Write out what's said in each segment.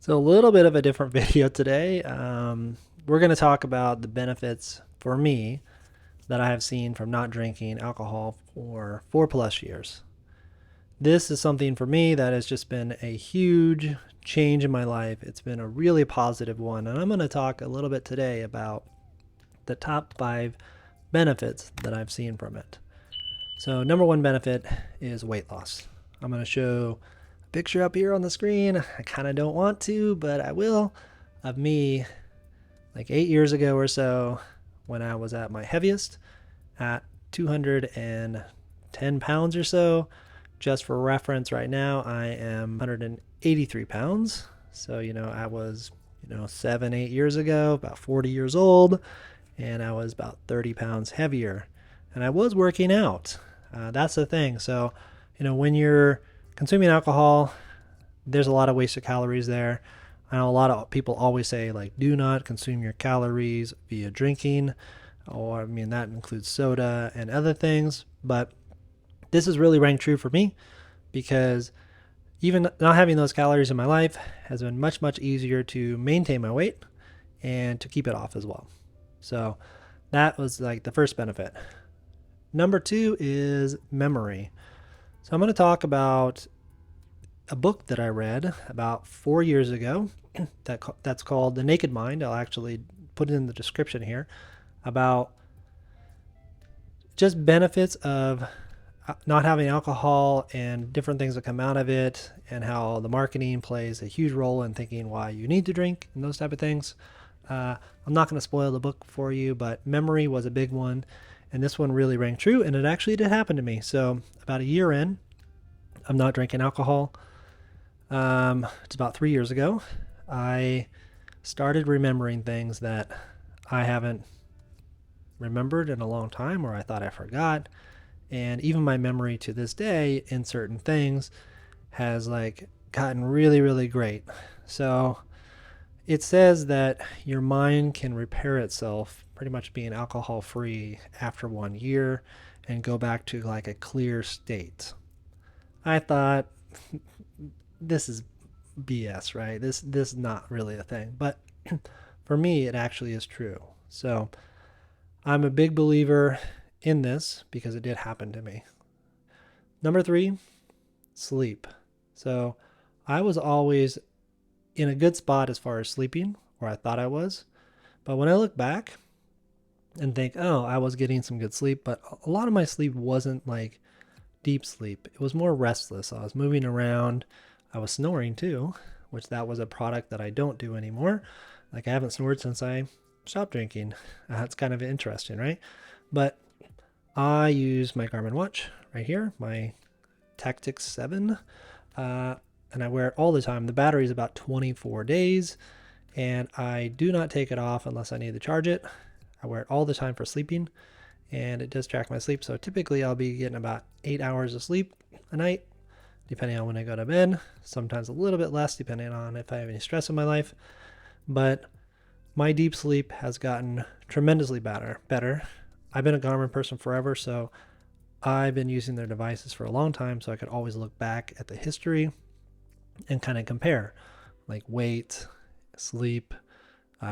So a little bit of a different video today. We're going to talk about the benefits for me that I have seen from not drinking alcohol for 4+ years. This is something for me that has just been a huge change in my life. It's been a really positive one, and I'm going to talk a little bit today about the top 5 benefits that I've seen from it. So number one benefit is weight loss. I'm going to show a picture up here on the screen. I kind of don't want to, but I will, of me like 8 years ago or so when I was at my heaviest at 210 pounds or so. Just for reference, right now I am 183 pounds. So, I was, 7, 8 years ago, about 40 years old, and I was about 30 pounds heavier. And I was working out. That's the thing. So, when you're consuming alcohol, there's a lot of wasted calories there. I know a lot of people always say, like, do not consume your calories via drinking, or that includes soda and other things. But this is really rang true for me because even not having those calories in my life has been much, much easier to maintain my weight and to keep it off as well. So that was like the first benefit. Number 2 is memory. So I'm going to talk about a book that I read about 4 years ago that's called The Naked Mind. I'll actually put it in the description here, about just benefits of not having alcohol and different things that come out of it, and how the marketing plays a huge role in thinking why you need to drink and those type of things. I'm not going to spoil the book for you, but memory was a big one, and this one really rang true, and it actually did happen to me. So about a year in, I'm not drinking alcohol. It's about 3 years ago. I started remembering things that I haven't remembered in a long time, or I thought I forgot. And even my memory to this day in certain things has like gotten really, really great. So it says that your mind can repair itself, pretty much being alcohol free after 1 year, and go back to like a clear state. I thought, this is BS, right? This is not really a thing. But for me, it actually is true. So I'm a big believer in this because it did happen to me. Number 3, sleep. So I was always in a good spot as far as sleeping, or I thought I was. But when I look back and think, oh, I was getting some good sleep, but a lot of my sleep wasn't like deep sleep. It was more restless. I was moving around. I was snoring too, which that was a product that I don't do anymore. Like, I haven't snored since I stopped drinking. That's kind of interesting, right? But I use my Garmin watch right here, my Tactics 7, and I wear it all the time. The battery is about 24 days, and I do not take it off unless I need to charge it. I wear it all the time for sleeping, and it does track my sleep. So typically I'll be getting about 8 hours of sleep a night, depending on when I go to bed. Sometimes a little bit less, depending on if I have any stress in my life. But my deep sleep has gotten tremendously better. I've been a Garmin person forever, so I've been using their devices for a long time, so I could always look back at the history and kind of compare, like weight, sleep,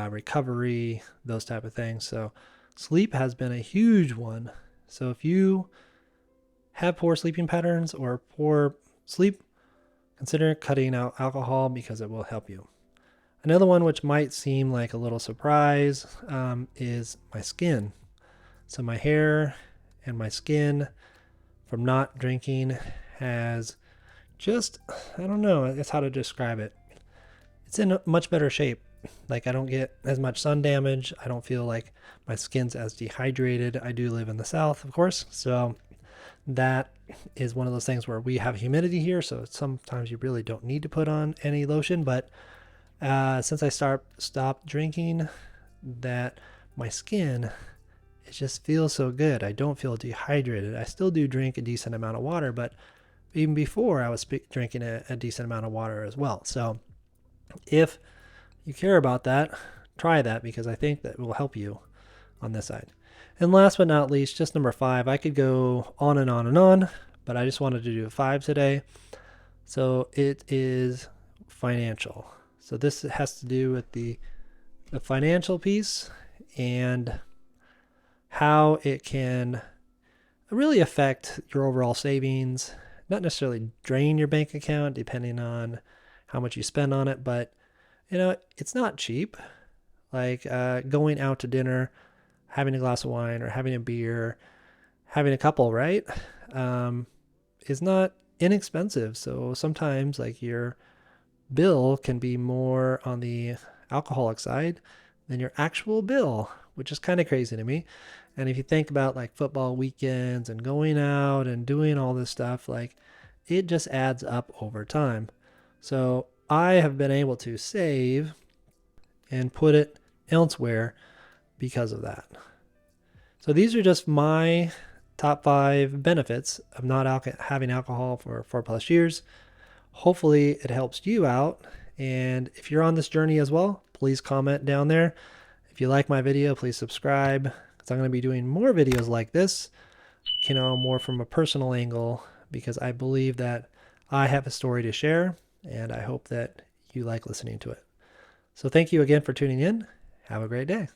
recovery, those type of things. So sleep has been a huge one. So if you have poor sleeping patterns or poor sleep, consider cutting out alcohol because it will help you. Another one, which might seem like a little surprise, is my skin. So my hair and my skin from not drinking has just, I don't know, it's how to describe it. It's in a much better shape. Like, I don't get as much sun damage. I don't feel like my skin's as dehydrated. I do live in the South, of course. So that is one of those things where we have humidity here. So sometimes you really don't need to put on any lotion. But since I stopped drinking, that my skin, it just feels so good. I don't feel dehydrated. I still do drink a decent amount of water, but even before I was drinking a decent amount of water as well. So if you care about that, try that, because I think that will help you on this side. And last but not least, just number 5. I could go on and on and on, but I just wanted to do 5 today. So it is financial. So this has to do with the financial piece and how it can really affect your overall savings. Not necessarily drain your bank account depending on how much you spend on it, but it's not cheap. Like going out to dinner, having a glass of wine or having a beer, having a couple, right? Is not inexpensive. So sometimes like your bill can be more on the alcoholic side than your actual bill, which is kind of crazy to me. And if you think about like football weekends and going out and doing all this stuff, like it just adds up over time. So I have been able to save and put it elsewhere because of that. So these are just my top 5 benefits of not having alcohol for 4+ years. Hopefully it helps you out. And if you're on this journey as well, please comment down there. If you like my video, please subscribe, because I'm going to be doing more videos like this, more from a personal angle, because I believe that I have a story to share, and I hope that you like listening to it. So thank you again for tuning in. Have a great day.